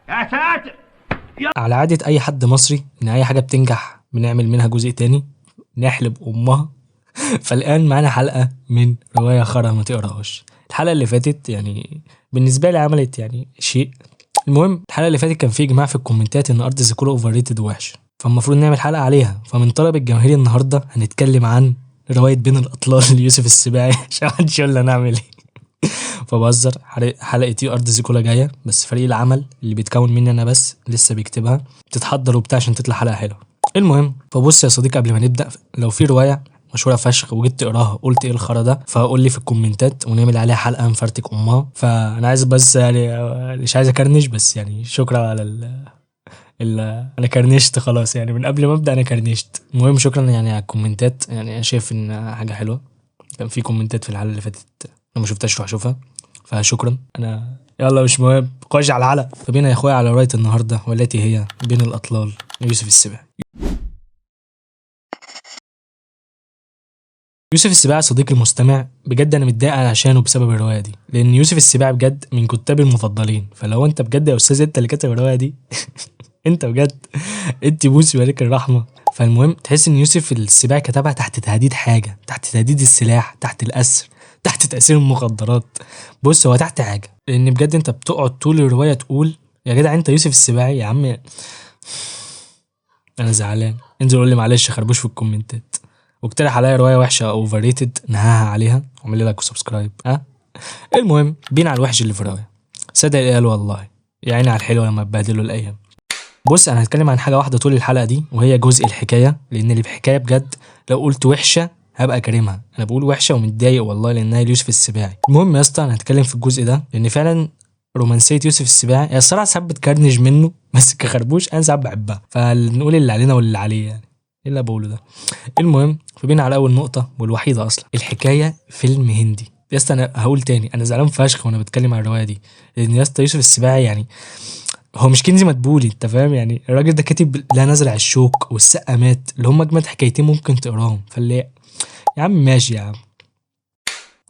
يا ساتر. على عادة أي حد مصري إن أي حاجة بتنجح بنعمل منها جزء تاني نحلب أمها. فالآن معانا حلقة من رواية خرا ما تقراهاش. الحلقة اللي فاتت يعني بالنسبة لي عملت يعني شيء. المهم الحلقة اللي فاتت كان في إجماع في الكومنتات إن أرض زيكولا أوفر ريتد وحش، فالمفروض نعمل حلقة عليها. فمن طلب الجماهير النهاردة هنتكلم عن رواية بين الأطلال ليوسف السباعي. عشان محدش يقول لي نعمل إيه. فبهزر. حلقة أرض زيكولا جاية، بس فريق العمل اللي بيتكون مني أنا بس لسه بيكتبها، بتتحضر وبتاع عشان تطلع حلقة حلوة. المهم فبص يا صديقي، قبل ما نبدأ لو في رواية مشهورة فشخ وجيت تقراها قلت ايه الخرا ده، فقول لي في الكومنتات ونعمل عليها حلقة نفرتك أمها. فأنا عايز بس يعني مش عايز أكرنش، بس يعني شكرا على ال انا كرنشت خلاص، يعني من قبل ما ابدا انا كرنشت. المهم شكرا يعني على الكومنتات، يعني انا شايف ان حاجه حلوه. كان في كومنتات في الحلقه اللي فاتت انا ما شفتهاش، روح اشوفها. فشكرا. انا يلا مش مهم، خش على الحلقه. فبينا يا اخويا على روايه النهارده والتي هي بين الاطلال ليوسف السباعي. يوسف السباعي صديقي المستمع، بجد انا متضايق عشانه بسبب الروايه دي، لان يوسف السباعي بجد من كتابي المفضلين. فلو انت بجد يا استاذ انت اللي كاتب الروايه دي انت بجد انت بوسي ملك الرحمه. فالمهم تحس ان يوسف السباعي كتبها تحت تهديد حاجه، تحت تهديد السلاح، تحت الاسر، تحت تاثير المخدرات. بص هو تحت حاجه، لان بجد انت بتقعد طول الروايه تقول يا جدع انت يوسف السباعي يا عم. انا زعلان. انزل قول لي معلش خربوش في الكومنتات، واقترح عليا روايه وحشه او اوفر ريتد نهاها عليها، واعمل لي لايك وسبسكرايب. المهم بينا على الوحش اللي في الروايه. صدق اللي قال والله، يا عيني على الحلوه لما تبهدلوا الايام. بص انا هتكلم عن حاجه واحده طول الحلقه دي، وهي جزء الحكايه، لان اللي بحكايه بجد لو قلت وحشه هبقى كارمها. انا بقول وحشه ومتضايق والله لانها ليوسف السباعي. المهم يا اسطى انا هتكلم في الجزء ده لان فعلا رومانسيه يوسف السباعي هي الصراحه ساعات بتكرنج منه، بس كخربوش انا ساعات بحبها. فنقول اللي علينا واللي عليه، يعني ايه اللي بقوله ده. المهم فبينا على اول نقطه والوحيده اصلا، الحكايه فيلم هندي. يا اسطى انا هقول تاني انا زعلان فشخ وانا بتكلم عن الروايه دي، لان يا اسطى يوسف السباعي يعني هو مش كنزي مدبولي، انت فاهم؟ يعني الراجل ده كاتب لا نزرع الشوك والسقا مات، اللي هم اجمد حكايتين ممكن تقراهم. فاللي يا عم ماشي يا عم.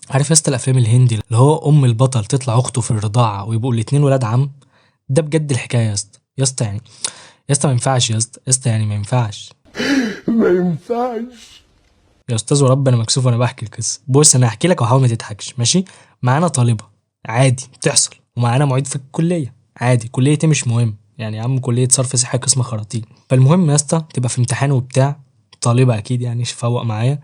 عارف يا اسطى الافلام الهندي اللي هو ام البطل تطلع اخته في الرضاعه ويبقوا الاتنين ولاد عم؟ ده بجد الحكايه يا اسطى. يا اسطى يعني يا اسطى ما ينفعش يا اسطى، يا اسطى يعني ما ينفعش. ما ينفعش. يا استاذ ورب انا مكسوف وانا بحكي القصه. بص انا هحكي لك وحاول ما تضحكش ماشي. معانا طالبه عادي بتحصل، ومعانا معيد في الكليه عادي، كليتي مش مهم يعني يا عم، كليه صرف صحي قسم خراطيم. فالمهم يا اسطى تبقى في امتحان وبتاع، طالبه اكيد يعني فوق معايا.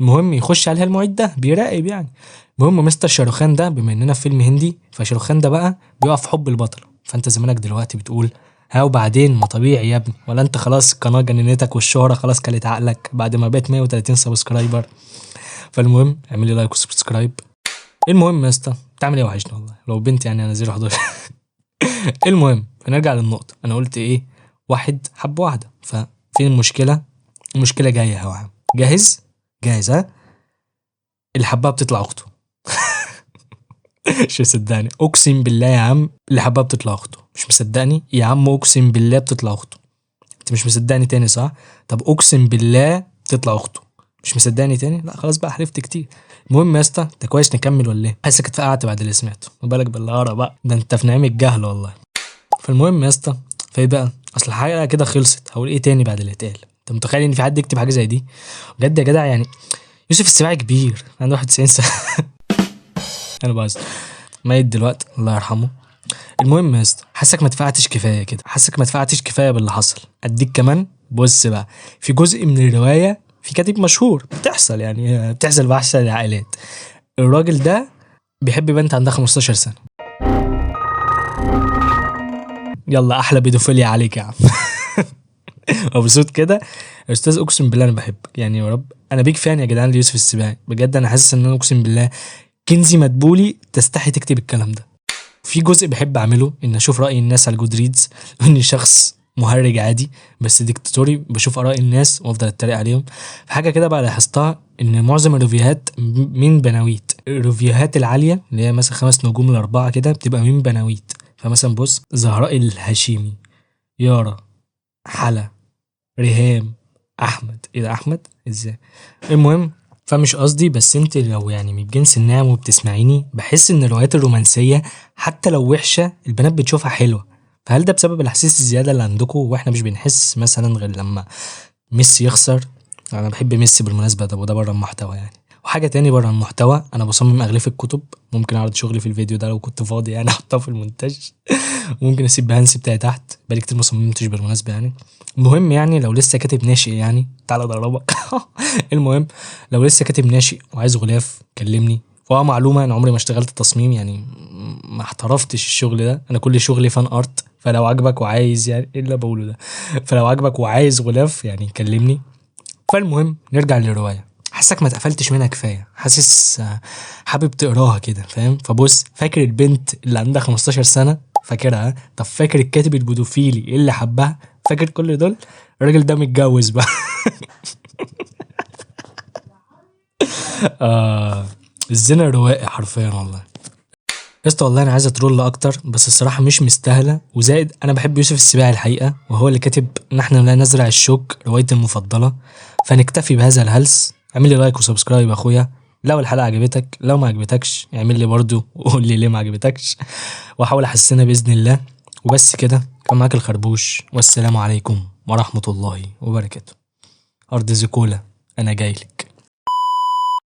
المهم يخش عليها المعيد ده بيراقب يعني. المهم مستر شاروخان ده، بما اننا في فيلم هندي فشاروخان ده بقى بيقف في حب البطل. فانت زمانك دلوقتي بتقول ها وبعدين ما طبيعي يا ابني، ولا انت خلاص القناه جننتك والشهره خلاص كلت عقلك بعد ما بقت 130 سبسكرايبر. فالمهم اعمل لي لايك وسبسكرايب. المهم يا اسطى تعمل ايه؟ وحشني والله لو بنت يعني انا 011. المهم فنرجع للنقطه، انا قلت ايه؟ واحد حب واحده، ففين المشكله؟ المشكله جايه اهو يا عم. جاهز؟ جاهز ها. اللي حبها بتطلع اخته. مش مصدقني اقسم بالله يا عم، اللي حبها بتطلع اخته. مش مصدقني يا عم؟ اقسم بالله بتطلع اخته. انت مش مصدقني تاني صح؟ طب اقسم بالله تطلع اخته. مش مصدقني تاني؟ لا خلاص بقى حلفت كتير. المهم يا اسطى انت كويس نكمل ولا ايه؟ حاسك اتفقعت بعد اللي سمعته، ما بالك باللي قرا بقى، ده انت في نعيم الجهل والله. فالمهم يا اسطى فايه بقى، اصل الحلقه كده خلصت، هقول ايه تاني بعد اللي اتقال؟ انت متخيل ان في حد يكتب حاجه زي دي؟ بجد يا جدع يعني يوسف السباعي كبير عنده 91 سنه. انا بس ميت دلوقتي الله يرحمه. المهم يا اسطى حاسك ما دفعتش كفايه كده، حاسك ما دفعتش كفايه باللي حصل. اديك كمان. بص بقى في جزء من الروايه في كاتب مشهور بتحصل يعني بتحصل في احسن العائلات. الراجل ده بيحب بنت عندها 15 سنه. يلا احلى بيدوفيليا عليك يا عم. مبسوط كده يا استاذ؟ اقسم بالله انا بحبك يعني يا رب. انا بيك فان يا جدعان ليوسف السباعي، بجد انا حاسس ان انا اقسم بالله كنزي مدبولي تستحي تكتب الكلام ده. في جزء بحب اعمله ان اشوف راي الناس على الجود ريدز. اني شخص مهرج عادي بس ديكتاتوري، بشوف اراء الناس وافضل اتريق عليهم. في حاجه كده بقى لاحظتها ان معظم الريفيوهات من بناويت. الريفيوهات العاليه اللي هي مثلا 5 نجوم ل4 كده بتبقى من بناويت. فمثلا بص زهراء الهاشمي، يارا، حلا، ريهام، احمد. ايه ده احمد ازاي؟ المهم فمش قصدي، بس انت لو يعني من جنس النعم وبتسمعيني، بحس ان الروايات الرومانسيه حتى لو وحشه البنات بتشوفها حلوه. فهل ده بسبب الاحاسيس الزياده اللي عندكم واحنا مش بنحس مثلا غير لما ميسي يخسر؟ انا بحب ميسي بالمناسبه، ده وده بره المحتوى يعني. وحاجه تاني بره المحتوى، انا بصمم اغلفه الكتب، ممكن اعرض شغلي في الفيديو ده لو كنت فاضي يعني احطها في المونتاج. ممكن اسيب بهانسي بتاعي تحت، بقالي كتير ما صممتش بالمناسبه يعني. المهم يعني لو لسه كاتب ناشئ يعني تعالى ادربك. المهم لو لسه كاتب ناشئ وعايز غلاف كلمني. معلومه انا عمري ما اشتغلت تصميم يعني، ما احترفتش الشغل ده، انا كل شغلي فان ارت. فلو عجبك وعايز يعني ايه اللي بقوله ده، فلو عجبك وعايز غلاف يعني كلمني. فالمهم نرجع للروايه. حاسك ما اتقفلتش منها كفايه، حاسس حابب تقراها كده فاهم. فبص، فاكر البنت اللي عندها 15 سنه؟ فاكرها؟ طب فاكر الكاتب البودوفيلي اللي حبها؟ فاكر كل دول؟ الراجل ده متجوز بقى. آه، الزنا روائي حرفيا والله. يا اسطى والله انا عايز اترول اكتر، بس الصراحه مش مستاهله. وزائد انا بحب يوسف السباعي الحقيقه، وهو اللي كاتب نحن لا نزرع الشوك روايتي المفضله. فنكتفي بهذا الهلس. اعمل لي لايك وسبسكرايب يا اخويا لو الحلقه عجبتك، لو ما عجبتكش اعمل لي برضو وقول لي ليه ما عجبتكش، واحاول احسنها باذن الله. وبس كده، كان معاك الخربوش، والسلام عليكم ورحمه الله وبركاته. ارض زيكولا، انا جايلك.